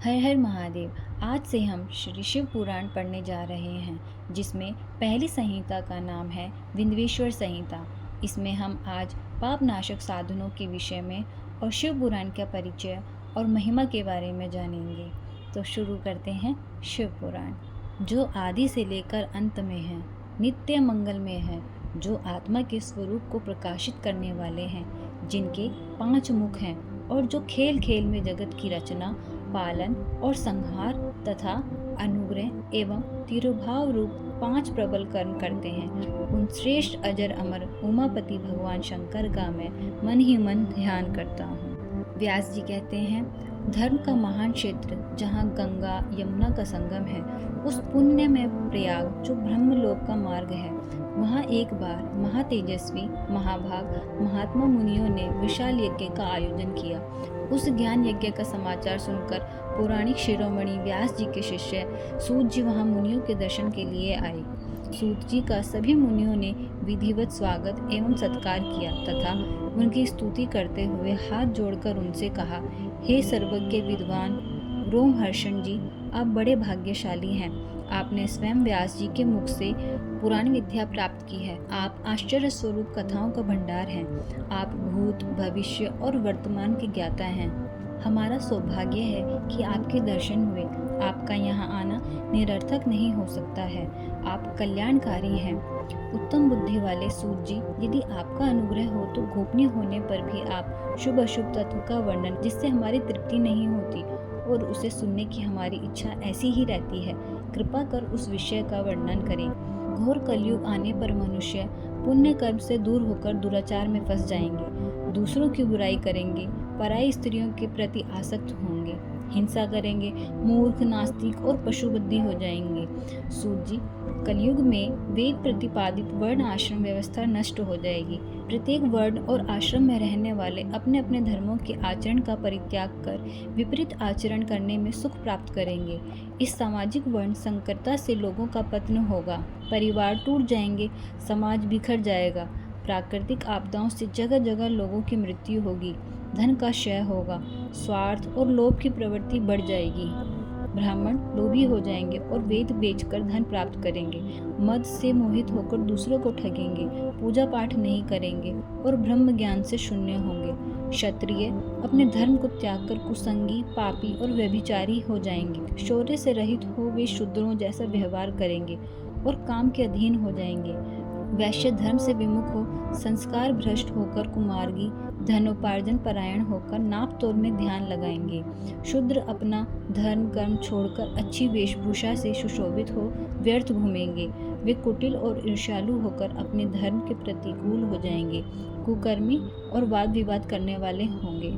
हर हर महादेव। आज से हम श्री शिव पुराण पढ़ने जा रहे हैं, जिसमें पहली संहिता का नाम है विंध्येश्वर संहिता। इसमें हम आज पाप नाशक साधनों के विषय में और शिव पुराण का परिचय और महिमा के बारे में जानेंगे। तो शुरू करते हैं शिव पुराण, जो आदि से लेकर अंत में है, नित्य मंगलमय है, जो आत्मा के स्वरूप को प्रकाशित करने वाले हैं, जिनके 5 मुख हैं और जो खेल खेल में जगत की रचना, पालन और संहार तथा अनुग्रह एवं तिरुभाव रूप 5 प्रबल कर्म करते हैं, उन श्रेष्ठ अजर अमर उमापति भगवान शंकर का मैं मन ही मन ध्यान करता हूँ। व्यास जी कहते हैं, धर्म का महान क्षेत्र जहाँ गंगा यमुना का संगम है, उस पुण्य में प्रयाग जो ब्रह्मलोक का मार्ग है, वहाँ एक बार महातेजस्वी महाभाग महात्मा मुनियों ने विशाल यज्ञ का आयोजन किया। उस ज्ञान यज्ञ का समाचार सुनकर पौराणिक शिरोमणि व्यास जी के शिष्य सूत जी वहाँ मुनियों के दर्शन के लिए आए। सूत जी का सभी मुनियों ने विधिवत स्वागत एवं सत्कार किया तथा उनकी स्तुति करते हुए हाथ जोड़कर उनसे कहा, हे सर्वज्ञ विद्वान रोमहर्षण जी, आप बड़े भाग्यशाली हैं। आपने स्वयं व्यास जी के मुख से पुराण विद्या प्राप्त की है। आप आश्चर्य स्वरूप कथाओं का भंडार हैं। आप भूत भविष्य और वर्तमान के ज्ञाता हैं। हमारा सौभाग्य है कि आपके दर्शन हुए। आपका यहाँ आना निरर्थक नहीं हो सकता है। आप कल्याणकारी हैं। उत्तम बुद्धि वाले सूत जी, यदि आपका अनुग्रह हो तो गोपनीय होने पर भी आप शुभ अशुभ तत्व का वर्णन, जिससे हमारी तृप्ति नहीं होती और उसे सुनने की हमारी इच्छा ऐसी ही रहती है, कृपा कर उस विषय का वर्णन करें। घोर कलयुग आने पर मनुष्य पुण्य कर्म से दूर होकर दुराचार में फंस जाएंगे, दूसरों की बुराई करेंगे, पराई स्त्रियों के प्रति आसक्त होंगे, हिंसा करेंगे, मूर्ख नास्तिक और पशुबुद्धि हो जाएंगे। सूत जी, कलयुग में वेद प्रतिपादित वर्ण आश्रम व्यवस्था नष्ट हो जाएगी। प्रत्येक वर्ण और आश्रम में रहने वाले अपने अपने धर्मों के आचरण का परित्याग कर विपरीत आचरण करने में सुख प्राप्त करेंगे। इस सामाजिक वर्ण संकरता से लोगों का पतन होगा, परिवार टूट जाएंगे, समाज बिखर जाएगा, प्राकृतिक आपदाओं से जगह जगह लोगों की मृत्यु होगी, धन का क्षय होगा, स्वार्थ और लोभ की प्रवृत्ति बढ़ जाएगी, ब्राह्मण लोभी हो जाएंगे और वेद बेचकर धन प्राप्त करेंगे, मद से मोहित होकर दूसरों को ठगेंगे, पूजा पाठ नहीं करेंगे और ब्रह्म ज्ञान से शून्य होंगे। क्षत्रिय अपने धर्म को त्याग कर कुसंगी, पापी और व्यभिचारी हो जाएंगे। शौर्य से रहित हो वे शूद्रों जैसा व्यवहार करेंगे और काम के अधीन हो जाएंगे। वैश्य धर्म से विमुख हो संस्कार भ्रष्ट होकर कुमार्गी, धनोपार्जन परायण होकर नाप तोल में ध्यान लगाएंगे। शूद्र अपना धर्म कर्म छोड़कर अच्छी वेशभूषा से सुशोभित हो व्यर्थ घूमेंगे। वे कुटिल और ईर्ष्यालु होकर अपने धर्म के प्रतिकूल हो जाएंगे, कुकर्मी और वाद विवाद करने वाले होंगे।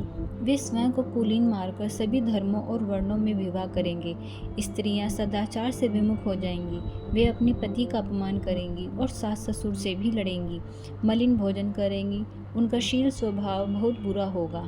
वे स्वयं को कुलीन मारकर सभी धर्मों और वर्णों में विवाह करेंगे। स्त्रियां सदाचार से विमुख हो जाएंगी। वे अपने पति का अपमान करेंगी और सास ससुर से भी लड़ेंगी, मलिन भोजन करेंगी, उनका शील स्वभाव बहुत बुरा होगा।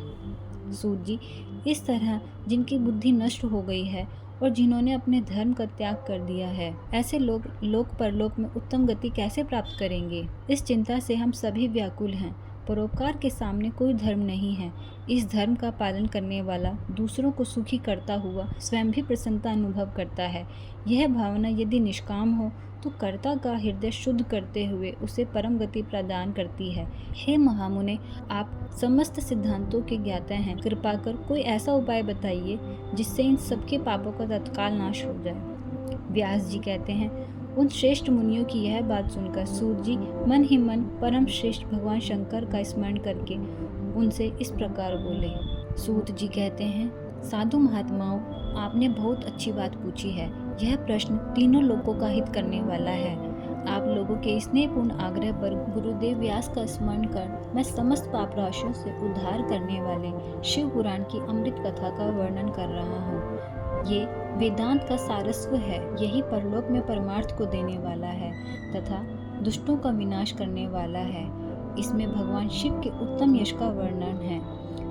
सूत जी, इस तरह जिनकी बुद्धि नष्ट हो गई है और जिन्होंने अपने धर्म का त्याग कर दिया है, ऐसे लोग लोक परलोक में उत्तम गति कैसे प्राप्त करेंगे? इस चिंता से हम सभी व्याकुल हैं। परोपकार के सामने कोई धर्म नहीं है। इस धर्म का पालन करने वाला दूसरों को सुखी करता हुआ स्वयं भी प्रसन्नता अनुभव करता है। यह भावना यदि निष्काम हो तो कर्ता का हृदय शुद्ध करते हुए उसे परम गति प्रदान करती है। हे महामुने, आप समस्त सिद्धांतों के ज्ञाता हैं। कृपा कर कोई ऐसा उपाय बताइए जिससे इन सबके पापों का तत्काल नाश हो जाए। व्यास जी कहते हैं, उन श्रेष्ठ मुनियों की यह बात सुनकर सूत जी मन ही मन परम श्रेष्ठ भगवान शंकर का स्मरण करके उनसे इस प्रकार बोले। सूत जी कहते हैं, साधु महात्माओं, आपने बहुत अच्छी बात पूछी है। यह प्रश्न तीनों लोगों का हित करने वाला है। आप लोगों के स्नेहपूर्ण आग्रह पर गुरुदेव व्यास का स्मरण कर मैं समस्त पाप राशियों से उद्धार करने वाले शिव पुराण की अमृत कथा का वर्णन कर रहा हूँ। ये वेदांत का सारस्व है। यही परलोक में परमार्थ को देने वाला है तथा दुष्टों का विनाश करने वाला है। इसमें भगवान शिव के उत्तम यश का वर्णन है।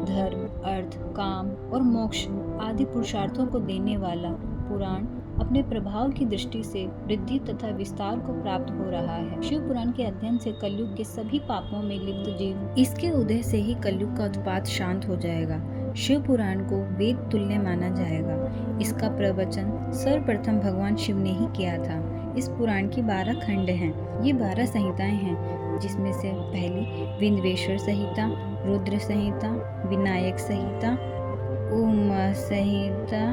धर्म, अर्थ, काम और मोक्ष आदि पुरुषार्थों को देने वाला पुराण अपने प्रभाव की दृष्टि से वृद्धि तथा विस्तार को प्राप्त हो रहा है। शिव पुराण के अध्ययन से कलयुग के सभी पापों में लिप्त जीव, इसके उदय से ही कलयुग का उत्पात शांत हो जाएगा। शिव पुराण को वेद तुल्य माना जाएगा। इसका प्रवचन सर्वप्रथम भगवान शिव ने ही किया था। इस पुराण की 12 खंड हैं। ये 12 संहिताएं हैं, जिसमें से पहली विंध्येश्वर संहिता, रुद्र संहिता, विनायक संहिता, उमा संहिता,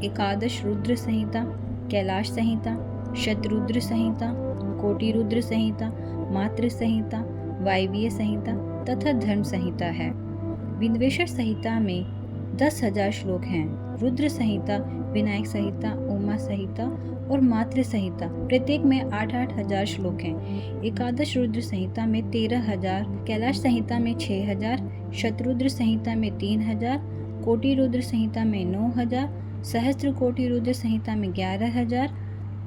एकादश रुद्र संहिता, कैलाश संहिता, शतरुद्र संहिता, कोटि रुद्र संहिता, मातृ संहिता, वायवीय संहिता तथा धर्म संहिता है। विंध्येश्वर संहिता में 10,000 श्लोक हैं। रुद्र संहिता, विनायक संहिता, उमा संहिता और मातृ संहिता प्रत्येक में 8-8 हजार श्लोक हैं। एकादश रुद्र संहिता में 13,000, कैलाश संहिता में 6,000, शतरुद्र संहिता में 3,000, कोटि रुद्र संहिता में 9,000, सहस्त्र कोटि रुद्र संहिता में 11,000,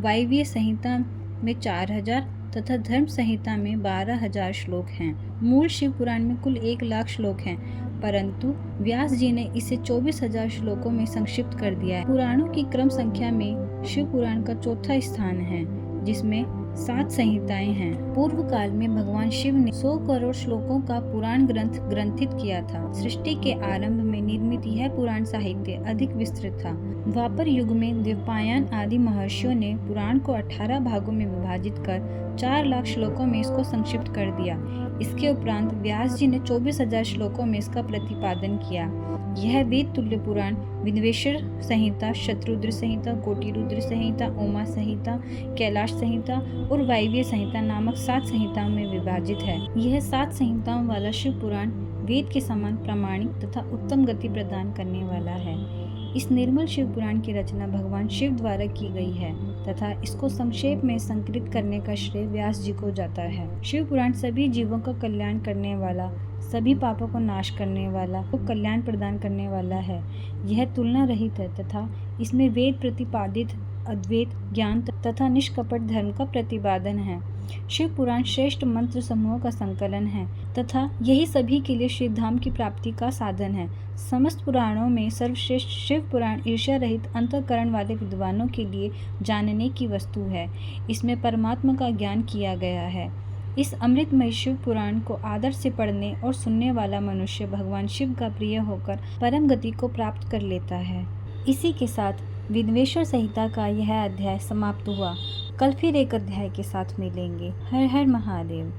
वायवीय संहिता में 4,000 तथा धर्म संहिता में 12,000 श्लोक हैं। मूल शिव पुराण में कुल 1,00,000 श्लोक हैं, परंतु व्यास जी ने इसे 24,000 श्लोकों में संक्षिप्त कर दिया है। पुराणों की क्रम संख्या में शिव पुराण का चौथा स्थान है, जिसमें 7 संहिताएं हैं। पूर्व काल में भगवान शिव ने 100 करोड़ श्लोकों का पुराण ग्रंथ ग्रंथित किया था। सृष्टि के आरंभ में निर्मित यह पुराण साहित्य अधिक विस्तृत था। द्वापर युग में द्वैपायन आदि महर्षियों ने पुराण को 18 भागों में विभाजित कर 4,00,000 श्लोकों में इसको संक्षिप्त कर दिया। इसके उपरांत व्यास जी ने 24,000 श्लोकों में इसका प्रतिपादन किया। यह वेद तुल्य पुराण विंध्येश्वर संहिता, शतरुद्र संहिता, कोटि रुद्र संहिता, उमा संहिता, कैलाश संहिता और वायवीय संहिता नामक 7 संहिताओं में विभाजित है। यह 7 संहिताओं वाला शिव पुराण वेद के समान प्रामाणिक तथा उत्तम गति प्रदान करने वाला है। इस निर्मल शिव पुराण की रचना भगवान शिव द्वारा की गई है तथा इसको संक्षेप में संकलित करने का श्रेय व्यास जी को जाता है। शिव पुराण सभी जीवों का कल्याण करने वाला, सभी पापों को नाश करने वाला, को कल्याण प्रदान करने वाला है। यह तुलना रहित है तथा इसमें वेद प्रतिपादित अद्वैत ज्ञान तथा निष्कपट धर्म का प्रतिपादन है। शिव पुराण श्रेष्ठ मंत्र समूहों का संकलन है तथा यही सभी के लिए श्रीधाम की प्राप्ति का साधन है। समस्त पुराणों में सर्वश्रेष्ठ शिव पुराण ईर्ष्या रहित अंतःकरण वाले विद्वानों के लिए जानने की वस्तु है। इसमें परमात्मा का ज्ञान किया गया है। इस अमृतमय शिव पुराण को आदर से पढ़ने और सुनने वाला मनुष्य भगवान शिव का प्रिय होकर परम गति को प्राप्त कर लेता है। इसी के साथ विंध्येश्वर संहिता का यह अध्याय समाप्त हुआ। कल फिर एक अध्याय के साथ मिलेंगे। हर हर महादेव।